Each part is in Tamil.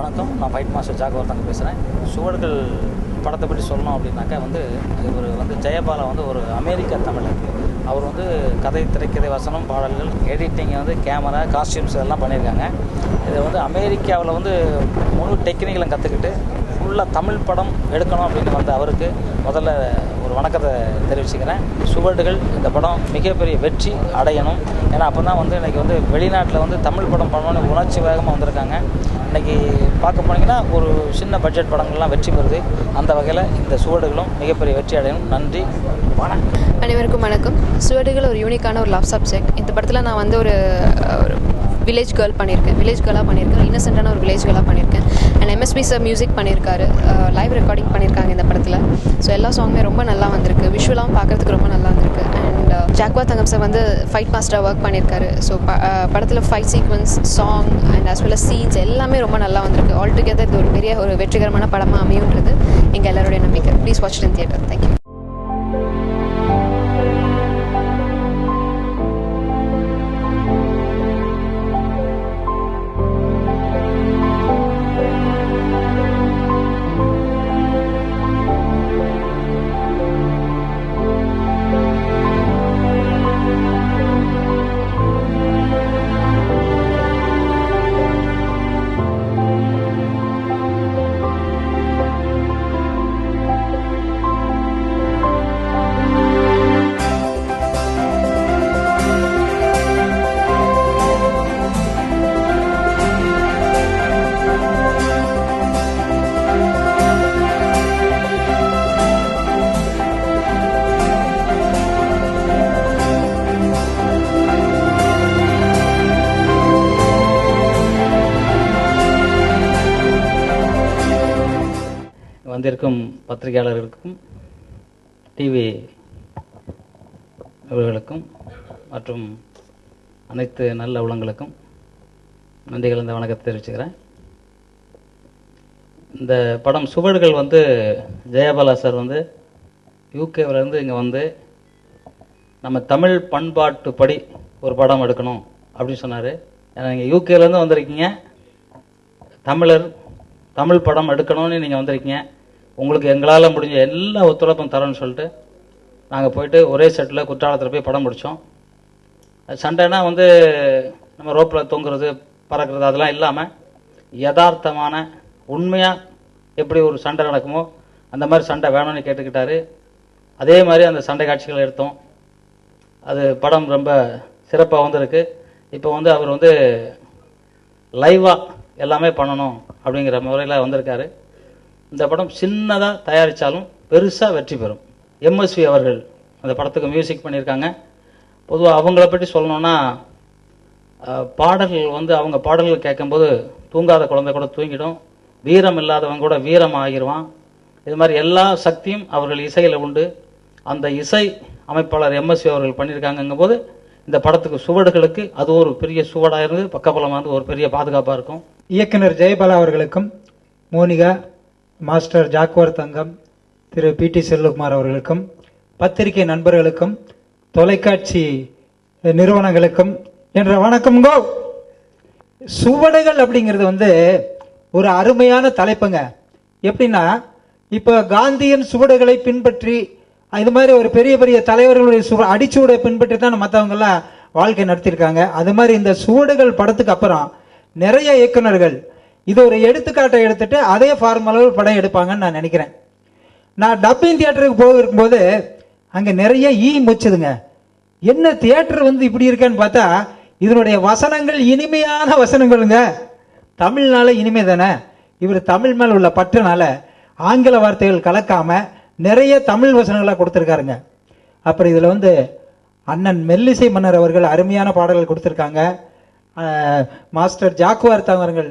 வணக்கம். நான் ஃபைட் மாஸ்டர் ஜாகவர்தன் பேசுகிறேன். சுவடுகள் படத்தை பற்றி சொல்லணும் அப்படின்னாக்கா இவர் ஜெயபாலா ஒரு அமெரிக்க தமிழர். அவர் கதை, திரைக்கதை, வசனம், பாடல்கள், எடிட்டிங், கேமரா, காஸ்டியூம்ஸ் இதெல்லாம் பண்ணியிருக்காங்க. இது அமெரிக்காவில் முழு டெக்னிக்கலும் கற்றுக்கிட்டு ஃபுல்லாக தமிழ் படம் எடுக்கணும் அப்படின்னு அவருக்கு முதல்ல ஒரு வணக்கத்தை தெரிவிச்சுக்கிறேன். சுவடுகள் இந்த படம் மிகப்பெரிய வெற்றி அடையணும். ஏன்னா அப்போ தான் இன்றைக்கி வெளிநாட்டில் தமிழ் படம் பண்ணணும்னு உணர்ச்சி வேகமாக வந்திருக்காங்க. இன்றைக்கி பார்க்க போனீங்கன்னா ஒரு சின்ன பட்ஜெட் படங்கள்லாம் வெற்றி பெறுது. அந்த வகையில் இந்த சுவடுகளும் மிகப்பெரிய வெற்றி அடையணும். நன்றி, வணக்கம். அனைவருக்கும் வணக்கம். சுவடுகள் ஒரு யூனிக்கான ஒரு லவ் சப்ஜெக்ட். இந்த படத்தில் நான் ஒரு வில்லேஜ் கேர்ளாக பண்ணியிருக்கேன். இன்னசென்ட்டான ஒரு வில்லேஜ் கேர்ளாக பண்ணியிருக்கேன். அண்ட் எம்எஸ்பி சார் மியூசிக் பண்ணியிருக்காரு. லைவ் ரெக்கார்டிங் பண்ணியிருக்காங்க இந்த படத்தில். ஸோ எல்லா சாங்குமே ரொம்ப நல்லா வந்திருக்கு. விஷுவலாகவும் பார்க்குறதுக்கு ரொம்ப நல்லா வந்திருக்கு. அண்ட் ஜாக்வர்தன் சார் ஃபைட் மாஸ்டராக ஒர்க் பண்ணியிருக்காரு. ஸோ படத்தில் fight sequence, song and as well as scenes எல்லாமே ரொம்ப நல்லா வந்திருக்கு. ஆல் டுகெதர் இது ஒரு பெரிய ஒரு வெற்றிகரமான படமாக அமையுன்றது எங்கள் எல்லாருடைய நம்பிக்கை. Please watch in theatre. Thank you. வந்திருக்கும் பத்திரிகையாளர்களுக்கும், டிவி அவர்களுக்கும் மற்றும் அனைத்து நல்ல உள்ளங்களுக்கும் நன்றி கலந்த வணக்கத்தை தெரிவிச்சுக்கிறேன். இந்த படம் சுவடுகள் ஜெயபாலா சார் யூகேவிலேருந்து இங்கே நம்ம தமிழ் பண்பாட்டு படி ஒரு படம் எடுக்கணும் அப்படின்னு சொன்னார். ஏன்னா நீங்கள் யூகேலேருந்து வந்திருக்கீங்க, தமிழ் படம் எடுக்கணும்னு நீங்கள் வந்திருக்கீங்க. உங்களுக்கு எங்களால் முடிஞ்ச எல்லா ஒத்துழைப்பும் தரோன்னு சொல்லிட்டு நாங்கள் போயிட்டு ஒரே செட்டில் குற்றாலத்தில் போய் படம் முடித்தோம். சண்டைனா நம்ம ரோப்பில் தொங்குறது, பறக்கிறது அதெல்லாம் இல்லாமல் யதார்த்தமான உண்மையாக எப்படி ஒரு சண்டை நடக்குமோ அந்த மாதிரி சண்டை வேணும்னு கேட்டுக்கிட்டாரு. அதே மாதிரி அந்த சண்டை காட்சிகளை எடுத்தோம். அது படம் ரொம்ப சிறப்பாக வந்திருக்கு. இப்போ அவர் லைவாக எல்லாமே பண்ணணும் அப்படிங்கிற முறையில் வந்திருக்காரு. இந்த படம் சின்னதாக தயாரித்தாலும் பெருசாக வெற்றி பெறும். எம்எஸ்வி அவர்கள் அந்த படத்துக்கு மியூசிக் பண்ணியிருக்காங்க. பொதுவாக அவங்கள பற்றி சொல்லணுன்னா, பாடல்கள் அவங்க பாடல்கள் கேட்கும்போது தூங்காத குழந்தை கூட தூங்கிடும், வீரம் இல்லாதவங்க கூட வீரம் ஆகிடுவான். இது மாதிரி எல்லா சக்தியும் அவர்கள் இசையில் உண்டு. அந்த இசை அமைப்பாளர் எம்எஸ்வி அவர்கள் பண்ணியிருக்காங்கங்கும் போது இந்த படத்துக்கு சுவடுகளுக்கு அது ஒரு பெரிய சுவடாக இருந்து பக்கபலமாக ஒரு பெரிய பாதுகாப்பாக இருக்கும். இயக்குனர் ஜெயபாலா அவர்களுக்கும், மோனிகா, மாஸ்டர் ஜாக்வர்தன், திரு பி.டி. செல்வகுமார் அவர்களுக்கும், பத்திரிகை நண்பர்களுக்கும், தொலைக்காட்சி நிறுவனங்களுக்கும் என்ற வணக்கம்ங்கோ. சுவடுகள் அப்படிங்கிறது ஒரு அருமையான தலைப்புங்க. எப்படின்னா, இப்போ காந்தியின் சுவடுகளை பின்பற்றி இது மாதிரி ஒரு பெரிய பெரிய தலைவர்களுடைய அடிச்சுவடை பின்பற்றி தான் மற்றவங்கெல்லாம் வாழ்க்கை நடத்தியிருக்காங்க. அது மாதிரி இந்த சுவடுகள் படத்துக்கு அப்புறம் நிறைய இயக்குநர்கள் இது ஒரு எடுத்துக்காட்டை எடுத்துட்டு அதே ஃபார்முலாவில் படம் எடுப்பாங்கன்னு நான் நினைக்கிறேன். நான் டப்பிங் தியேட்டருக்கு போகும்போது அங்கே நிறைய முச்சுதுங்க. என்ன தியேட்டர் இப்படி இருக்கேன்னு பார்த்தா இதனுடைய வசனங்கள் இனிமையான வசனங்களுங்க. தமிழ்னால இனிமை தானே. இவர் தமிழ் மேல் உள்ள பற்றுனால ஆங்கில வார்த்தைகள் கலக்காம நிறைய தமிழ் வசனங்களாக கொடுத்துருக்காருங்க. அப்புறம் இதில் அண்ணன் மெல்லிசை மன்னர் அவர்கள் அருமையான பாடல்கள் கொடுத்துருக்காங்க. மாஸ்டர் ஜாக்வர்தன் அவர்கள்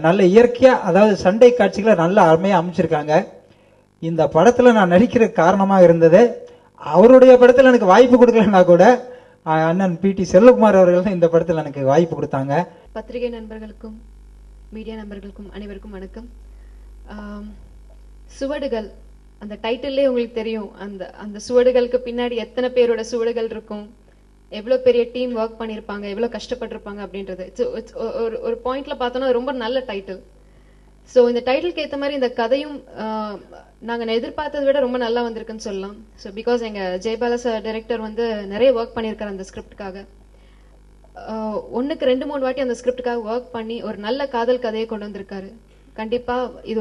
நல்ல இயற்கையாக, அதாவது சண்டை காட்சிகளை நல்ல அருமையாக அமைச்சிருக்காங்க. இந்த படத்தில் நான் நடிக்கிற காரணமாக இருந்தது, அவருடைய படத்தில் எனக்கு வாய்ப்பு கொடுக்கலன்னா கூட அண்ணன் பி.டி. செல்வகுமார் அவர்கள் தான் இந்த படத்தில் எனக்கு வாய்ப்பு கொடுத்தாங்க. பத்திரிகை நண்பர்களுக்கும் மீடியா நண்பர்களுக்கும் அனைவருக்கும் வணக்கம். சுவடுகள் அந்த டைட்டிலே உங்களுக்கு தெரியும். அந்த சுவடுகளுக்கு பின்னாடி எத்தனை பேரோட சுவடுகள் இருக்கும், எவ்வளோ பெரிய டீம் ஒர்க் பண்ணியிருப்பாங்க, எவ்வளோ கஷ்டப்பட்டிருப்பாங்க அப்படின்றது. ஒரு பாயிண்ட்ல பார்த்தோன்னா ரொம்ப நல்ல டைட்டில். ஸோ இந்த டைட்டிலுக்கு ஏற்ற மாதிரி இந்த கதையும் நாங்கள் எதிர்பார்த்ததை விட ரொம்ப நல்லா வந்திருக்குன்னு சொல்லலாம். ஸோ பிகாஸ் எங்கள் ஜெயபாலா சார் டைரக்டர் வந்து நிறைய ஒர்க் பண்ணியிருக்காரு அந்த ஸ்கிரிப்டுக்காக. 1க்கு 2-3 வாட்டி அந்த ஸ்கிரிப்டுக்காக ஒர்க் பண்ணி ஒரு நல்ல காதல் கதையை கொண்டு வந்திருக்காரு. கண்டிப்பாக இது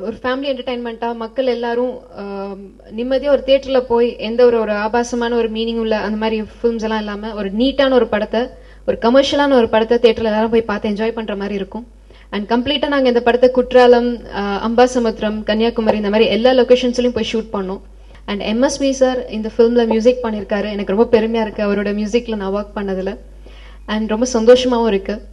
ஒரு ஃபேமிலி என்டர்டைன்மெண்ட்டாக மக்கள் எல்லாரும் நிம்மதியாக ஒரு தியேட்டரில் போய் எந்த ஒரு ஆபாசமான ஒரு மீனிங் உள்ள அந்த மாதிரி ஃபிலிம்ஸ் எல்லாம் இல்லாமல் ஒரு நீட்டான ஒரு படத்தை, ஒரு கமர்ஷியலான ஒரு படத்தை தியேட்டரில் எல்லாரும் போய் பார்த்து என்ஜாய் பண்ணுற மாதிரி இருக்கும். அண்ட் கம்ப்ளீட்டாக நாங்கள் இந்த படத்தை குற்றாலம், அம்பாசமுத்திரம், கன்னியாகுமரி இந்த மாதிரி எல்லா லொக்கேஷன்ஸ்லையும் போய் ஷூட் பண்ணோம். அண்ட் எம்எஸ்வி சார் இந்த ஃபிலிமில் மியூசிக் பண்ணியிருக்காரு. எனக்கு ரொம்ப பெருமையாக இருக்குது அவரோட மியூசிக்கில் நான் ஒர்க் பண்ணதில். அண்ட் ரொம்ப சந்தோஷமாகவும் இருக்குது.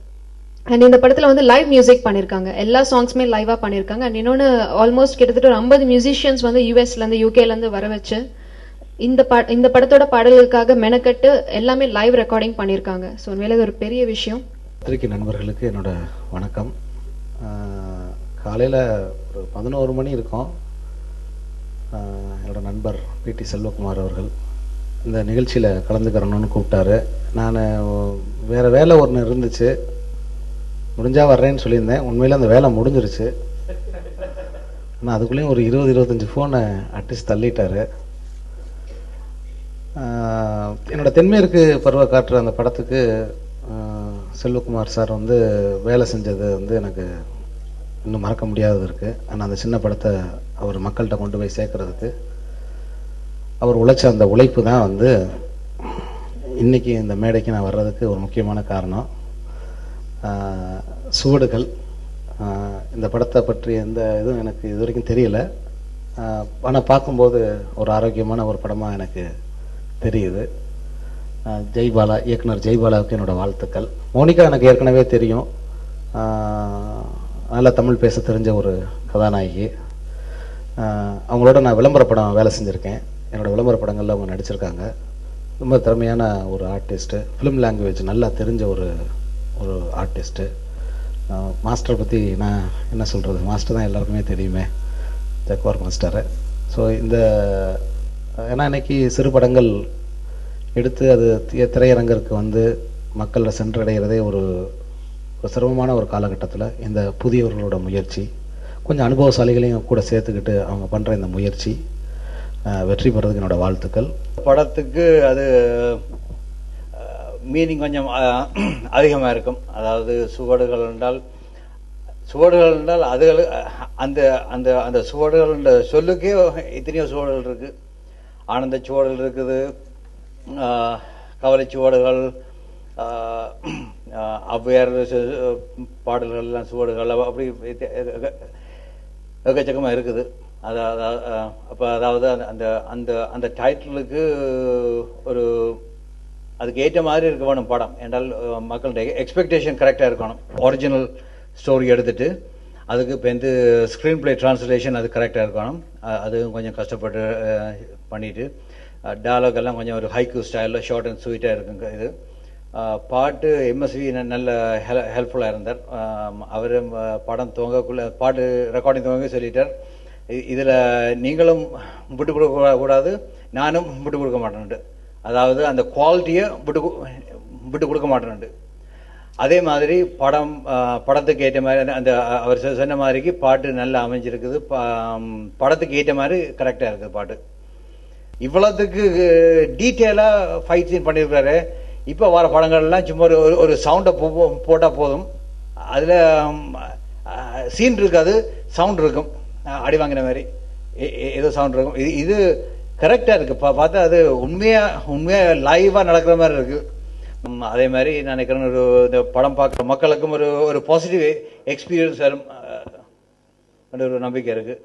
அண்ட் இந்த படத்தில் வந்து லைவ் மியூசிக் பண்ணியிருக்காங்க. எல்லா சாங்ஸுமே லைவாக பண்ணியிருக்காங்க. அண்ட் இன்னொன்று ஆல்மோஸ்ட் கிட்டத்தட்ட ஒரு 50 மியூசிஷியன்ஸ் வந்து யூஎஸ்லேருந்து யூகேலேருந்து வர வச்சு இந்த படத்தோட பாடல்களுக்காக மெனக்கட்டு எல்லாமே லைவ் ரெக்கார்டிங் பண்ணியிருக்காங்க. ஸோ உண்மையிலே இது ஒரு பெரிய விஷயம். பத்திரிகை நண்பர்களுக்கு என்னோட வணக்கம். காலையில் ஒரு 11 மணி இருக்கும். என்னோட நண்பர் பிடி செல்வகுமார் அவர்கள் இந்த நிகழ்ச்சியில் கலந்துக்கிறணும்னு கூப்பிட்டாரு. நான் வேறு வேலை ஒன்று இருந்துச்சு, முடிஞ்சால் வர்றேன்னு சொல்லியிருந்தேன். உண்மையில் அந்த வேலை முடிஞ்சிருச்சு. ஆனால் அதுக்குள்ளேயும் ஒரு 20-25 ஃபோனை அடிச்சு தள்ளிட்டாரு. என்னோட தென்மேற்கு பருவ காற்று அந்த படத்துக்கு செல்வகுமார் சார் வந்து வேலை செஞ்சது வந்து எனக்கு இன்னும் மறக்க முடியாதது இருக்குது. ஆனால் அந்த சின்ன படத்தை அவர் மக்கள்கிட்ட கொண்டு போய் சேர்க்கறதுக்கு அவர் உழைச்ச அந்த உழைப்பு தான் வந்து இன்றைக்கி இந்த மேடைக்கு நான் வர்றதுக்கு ஒரு முக்கியமான காரணம். சுவடுகள் இந்த படத்தை பற்றி எந்த இதுவும் எனக்கு இது வரைக்கும் தெரியல. ஆனால் பார்க்கும்போது ஒரு ஆரோக்கியமான ஒரு படமாக எனக்கு தெரியுது. ஜெய்பாலா, இயக்குனர் ஜெய்பாலாவுக்கு என்னோடய வாழ்த்துக்கள். மோனிகா எனக்கு ஏற்கனவே தெரியும். நல்லா தமிழ் பேச தெரிஞ்ச ஒரு கதாநாயகி. அவங்களோட நான் விளம்பர படம் வேலை செஞ்சுருக்கேன். என்னோடய விளம்பர படங்களில் அவங்க நடிச்சிருக்காங்க. ரொம்ப திறமையான ஒரு ஆர்டிஸ்ட்டு, ஃபிலிம் லாங்குவேஜ் நல்லா தெரிஞ்ச ஒரு ஆர்டிஸ்ட்டு. மாஸ்டரை பற்றி நான் என்ன சொல்கிறது, மாஸ்டர் தான் எல்லாருக்குமே தெரியுமே, ஜக்வார் மாஸ்டரை. ஸோ இந்த ஏன்னா இன்றைக்கி சிறு படங்கள் எடுத்து அது திரையரங்கிற்கு வந்து மக்களை சென்றடைகிறதே ஒரு சிரமமான ஒரு காலகட்டத்தில் இந்த புதியவர்களோட முயற்சி, கொஞ்சம் அனுபவசாலிகளையும் கூட சேர்த்துக்கிட்டு அவங்க பண்ணுற இந்த முயற்சி வெற்றி பெறதுக்கு என்னோடய வாழ்த்துக்கள். படத்துக்கு அது மீனிங் கொஞ்சம் அதிகமாக இருக்கும். அதாவது சுவடுகள் என்றால் அது அந்த அந்த அந்த சுவடுகள் சொல்லுக்கே எத்தனையோ சுவடுகள் இருக்குது. ஆனந்த சுவடுகள் இருக்குது, கவலை சுவடுகள், ஔவையார் பாடல்கள்லாம் சுவடுகள், அப்படி எக்கச்சக்கமாக இருக்குது. அப்போ அதாவது அந்த அந்த அந்த டைட்டிலுக்கு அதுக்கு ஏற்ற மாதிரி இருக்க வேணும் படம் என்றால் மக்களுடைய எக்ஸ்பெக்டேஷன் கரெக்டாக இருக்கணும். ஒரிஜினல் ஸ்டோரி எடுத்துட்டு அதுக்கு இப்போ வந்து ஸ்க்ரீன் பிளே டிரான்ஸ்லேஷன் அது கரெக்டாக இருக்கணும். அதுவும் கொஞ்சம் கஷ்டப்பட்டு பண்ணிவிட்டு டயலாக் எல்லாம் கொஞ்சம் ஒரு ஹைக்கூ ஸ்டைலில் ஷார்ட் அண்ட் ஸ்வீட்டாக இருக்குங்க. இது பாட்டு எம்எஸ்வி நல்ல ஹெல்ப்ஃபுல்லாக இருந்தார். அவர் படம் துவங்கக்குள்ளே பாட்டு ரெக்கார்டிங் துவங்க சொல்லிட்டார், இதில் நீங்களும் விட்டு கொடுக்க கூடாது, நானும் விட்டு கொடுக்க மாட்டேன்ட்டு. அதாவது அந்த குவாலிட்டியை விட்டு கொடுக்க மாட்டேன்ட்டு. அதே மாதிரி படத்துக்கு ஏற்ற மாதிரி அந்த அவர் சொன்ன மாதிரிக்கு பாட்டு நல்லா அமைஞ்சிருக்குது. படத்துக்கு ஏற்ற மாதிரி கரெக்டாக இருக்குது பாட்டு. இவ்வளோத்துக்கு டீட்டெயிலாக ஃபைட் சீன் பண்ணியிருக்காரு. இப்போ வர படங்கள்லாம் சும்மா ஒரு சவுண்டை போட்டால் போதும், அதில் சீன் இருக்காது, சவுண்ட் இருக்கும், அடி வாங்கின மாதிரி ஏதோ சவுண்ட் இருக்கும். இது கரெக்டாக இருக்குது. பார்த்தா அது உண்மையாக லைவாக நடக்கிற மாதிரி இருக்குது. அதே மாதிரி நான் நினைக்கிறேன் இந்த படம் பார்க்குற மக்களுக்கும் ஒரு பாசிட்டிவ் எக்ஸ்பீரியன்ஸ் வரும் ஒரு நம்பிக்கை இருக்குது.